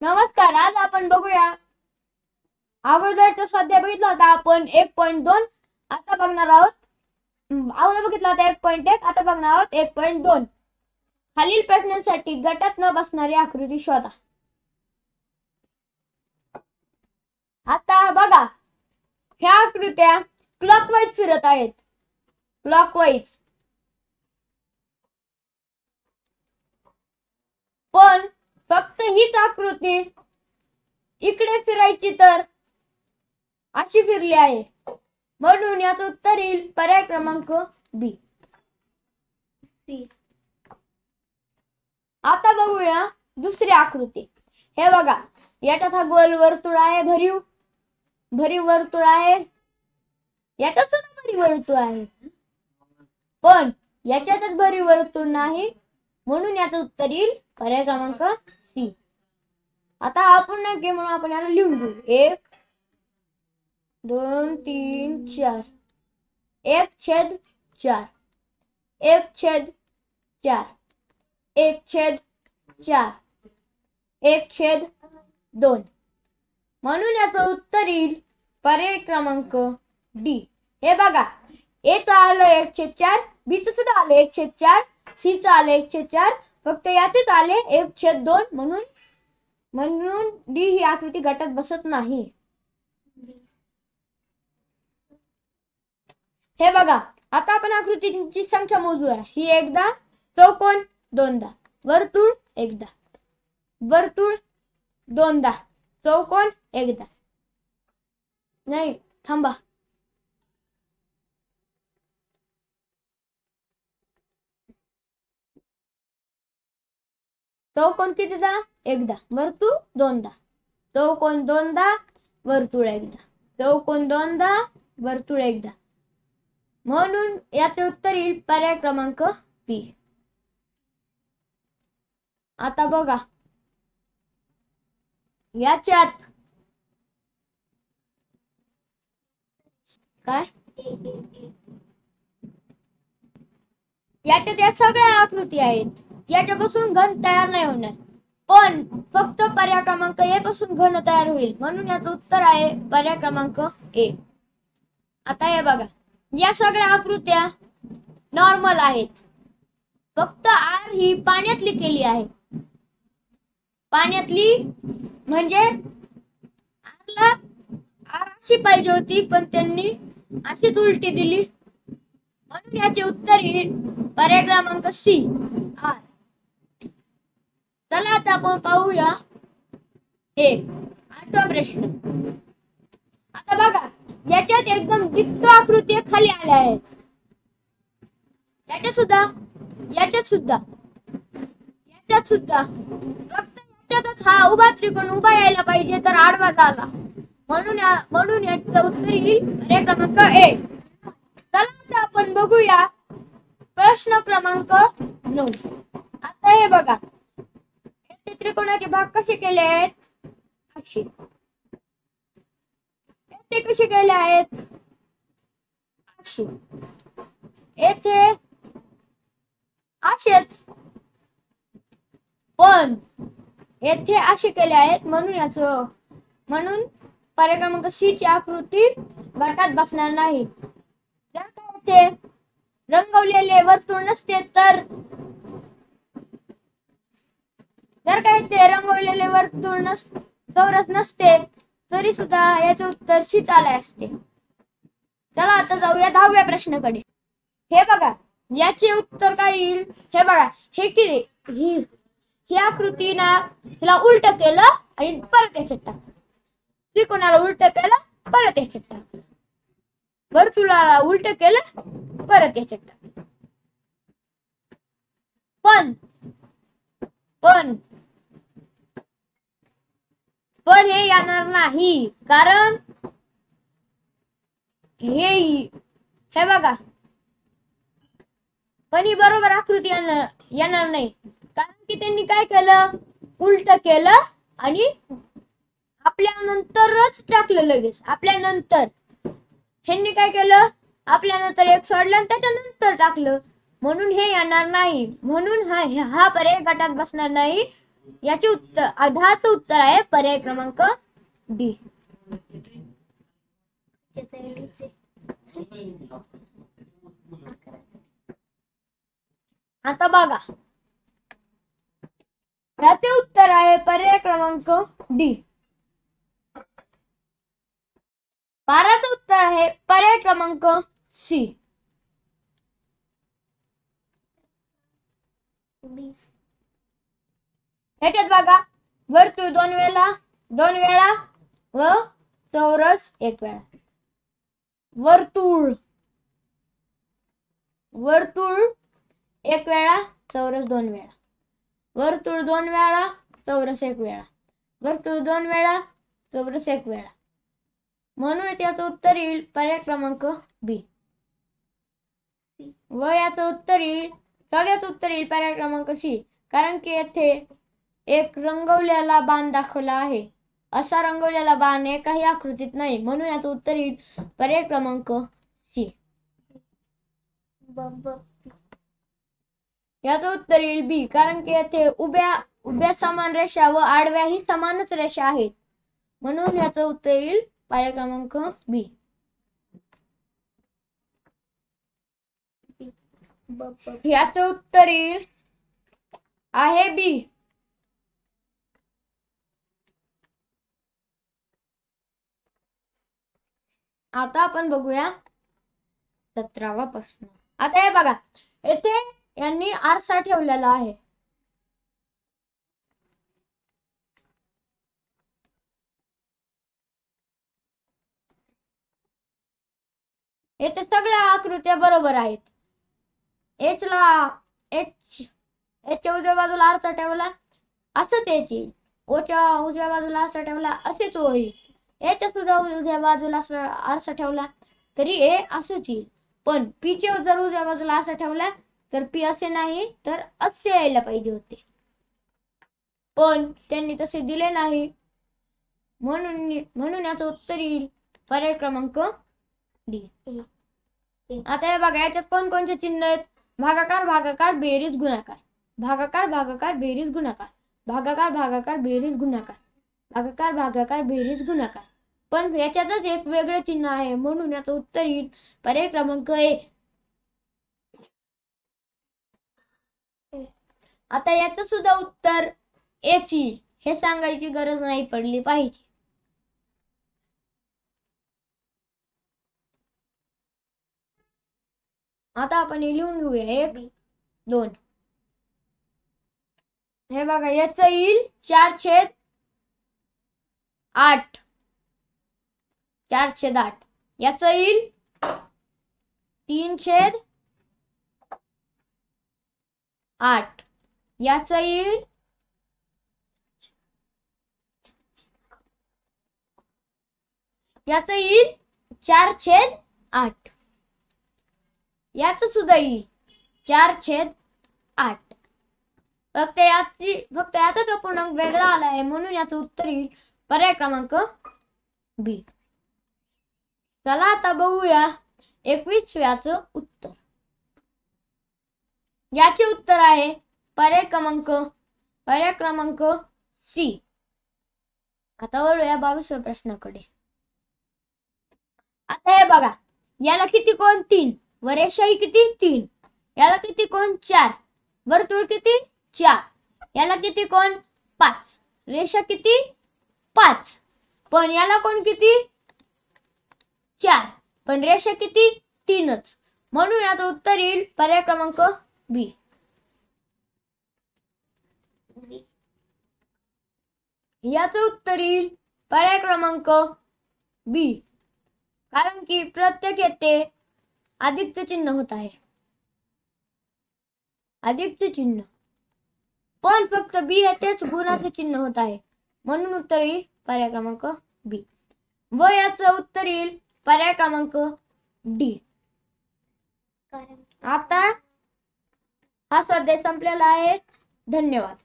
नमस्कार. आज आपण बघूया अगोदरचा स्वाध्याय बघितला होता आपण 1.2. आता बघणार आहोत अगोदर बघितला होता 1.1. आता बघणार आहोत 1.2. खालील प्रश्नांसाठी गटात न बसणारी आकृती शोधा. आता बघा, ह्या आकृत्या क्लॉकवाईज फिरत आहेत. क्लॉकवाईज. पण फक्त हीच आकृती इकडे फिरायची तर अशी फिरली आहे, म्हणून याचं उत्तर येईल पर्याय क्रमांक बी. आता बघूया दुसरी आकृती. हे बघा, याच्यात हा गोल वर्तुळ आहे, भरीव वर्तुळ आहे. याच्यात सुद्धा भरीव वर्तुळ आहे, पण याच्यातच भरीव वर्तुळ नाही, म्हणून याचं उत्तर येईल पर्याय क्रमांक सी. आता आपण नाही म्हणून आपण याला लिहून घेऊ. 1 2 3 4 1/4 1/4 1/4 1/2, म्हणून याचं उत्तर येईल पर्याय क्रमांक डी. हे बघा, ए चं आलं 1/4, बी चं सुद्धा आलं 1/4, सी चं आलं 1/4, फक्त याचेच आले 1/2, म्हणून डी ही आकृती गटात बसत नाही. हे बघा, आता आपण आकृतीची संख्या मोजूया. ही एकदा, चौकोन दोनदा, वर्तुळ एकदा, वर्तुळ दोनदा, चौकोन एकदा. नाही, थांबा. चौकोन कितीदा? एकदा, वर्तुळ दोनदा, चौकोन दोनदा, वर्तुळ एकदा, चौकोन दोनदा, वर्तुळ एकदा, म्हणून याचे उत्तर येईल पर्याय क्रमांक बी. आता बघा, याच्यात काय, याच्यात या सगळ्या आकृती आहेत. याच्यापासून घन तयार नाही होणार, पण फक्त पर्याय क्रमांक ए पासून घन तयार होईल, म्हणून याचं उत्तर आहे पर्याय क्रमांक ए. आता हे बघा, या सगळ्या आकृत्या नॉर्मल आहेत, फक्त आर ही पाण्यातली केली आहे. पाण्यातली म्हणजे आरला आर अशी पाहिजे होती, पण त्यांनी अशीच उलटी दिली, म्हणून याचे उत्तर येईल पर्याय क्रमांक सी, आर. चला आता आपण पाहूया हे 8वा प्रश्न. आता बघा, याच्यात एकदम डिक्टो आकृती खाली आल्या आहेत. याच्यात सुद्धा फक्त याच्यातच हा उभा त्रिकोण उभा यायला पाहिजे, तर आडवा झाला, म्हणून याचं उत्तर येईल पर्याय क्रमांक ए. चला आता आपण बघूया प्रश्न क्रमांक 9. आता हे बघा, येथे त्रिकोणाचे भाग कसे केले आहेत, असे. येथे कसे केले आहेत, असे. येथे असेच, पण येथे असे केले आहेत, म्हणून पर्याय क्रमांक सी ची आकृती गटात बसणार नाही. जर का येथे रंगवलेले वर्तुळ नसते तर, जर का येथे रंगवलेले वर्तुळ चौरस नसते तरी सुद्धा याचे उत्तर सी आले असते. चला आता जाऊया 10व्या प्रश्नाकडे. हे बघा, याचे उत्तर काय येईल. हे बघा, ही आकृती ना, हिला उलट केलं आणि परत याच्यात टाकलं. त्रिकोणाला उलट केलं, परत याच्यात टाकलं. वर्तुळाला उलट केलं, परत याच्यात टाकलं. पण हे येणार नाही, कारण हे बघा, पण ही बरोबर आकृती येणार नाही, कारण की त्यांनी काय केलं, उलट केलं आणि आपल्यानंतरच टाकलं. लगेच आपल्यानंतर ह्यांनी काय केलं, आपल्यानंतर एक सोडलं आणि त्याच्यानंतर टाकलं, म्हणून हे येणार नाही. म्हणून हा पर्याय गटात बसणार नाही, याचे उत्तर 10चं उत्तर आहे पर्याय क्रमांक डी. आता बघा, याचे उत्तर आहे पर्याय क्रमांक डी. 12चं उत्तर आहे पर्याय क्रमांक सी. ह्याच्यात बघा, वर्तुळ दोन वेळा व चौरस एक वेळा. वर्तुळ एक वेळा, चौरस दोन वेळा. वर्तुळ दोन वेळा, चौरस एक वेळा. वर्तुळ दोन वेळा, चौरस एक वेळा. म्हणून याचं उत्तर येईल पर्याय क्रमांक बी. व याचं उत्तर येईल, सगळ्यात उत्तर येईल पर्याय क्रमांक सी. कारण की येथे एक रंगवलेला बाण दाखवला आहे. असा रंगवलेला बाण एकाही आकृतीत नाही. म्हणून याचं उत्तर येईल पर्याय क्रमांक सी. याचं उत्तर येईल बी. कारण की येथे उभ्या समान रेषा व आडव्या ही समानच रेषा आहेत. म्हणून याचं उत्तर येईल पर्याय क्रमांक बी. याचं उत्तर येईल आहे बी. आता आपण बघूया 17वा प्रश्न. आता हे बघा, येथे यांनी आरसा ठेवलेला आहे. येथे सगळ्या आकृत्या बरोबर आहेत. एचच्या उजव्या बाजूला आरसा ठेवला असंच येईल. ओच्या उजव्या बाजूला आरसा ठेवला असेच होईल. याच्या सुद्धा उजव्या बाजूला आरसा ठेवला तरी ए असंच येईल. पण पीच्या जर उजव्या बाजूला आरसा ठेवला तर पी असे नाही तर असे यायला पाहिजे होते. पण त्यांनी तसे दिले नाही. म्हणून याचं उत्तर येईल पर्याय क्रमांक डी. आता हे बघा, याच्यात कोणकोणते चिन्ह आहेत? भागाकार, भागाकार, बेरीज, गुणाकार. भागाकार, भागाकार, बेरीज, गुणाकार. भागाकार, भागाकार, बेरीज, गुणाकार. भागाकार, भागाकार, बेरीज, गुणाकार. पण याच्यातच एक वेगळे चिन्ह आहे. म्हणून याचं उत्तर येईल पर्याय क्रमांक ए. आता याचं सुद्धा उत्तर एच येईल. हे सांगायची गरज नाही पडली पाहिजे. आता आपण हे लिहून घेऊया. 1 2. हे बघा, याचं येईल 4/8. 4/8. याचं येईल 3/8. याचं येईल 4/8. याचं सुद्धा येईल 4/8. फक्त याचा पूर्णांक वेगळा आला आहे. म्हणून याचं उत्तर येईल पर्याय क्रमांक बी. चला आता बघूया 21व्याचं उत्तर. याचे उत्तर आहे पर्याय क्रमांक सी. आता वळूया 22व्या प्रश्नाकडे. आता हे बघा, याला किती कोण? 3 व रेषाही किती? 3. याला किती कोण? 4. वर्तुळ किती? 4. याला किती कोण? 5. रेषा किती? 5. पण याला कोण किती? 4. पण रेषा किती? 3च. म्हणून याचं उत्तर येईल पर्याय क्रमांक बी. याचं उत्तर येईल पर्याय क्रमांक बी. कारण की प्रत्येक येथे अधिकचं चिन्ह होत आहे. अधिकचं चिन्ह, पण फक्त बी येथेच गुणाचं चिन्ह होत आहे. म्हणून उत्तर येईल पर्याय क्रमांक बी. व याचं उत्तर येईल पर्याय क्रमांक डी. आता हा स्वाध्याय संपलेला आहे. धन्यवाद.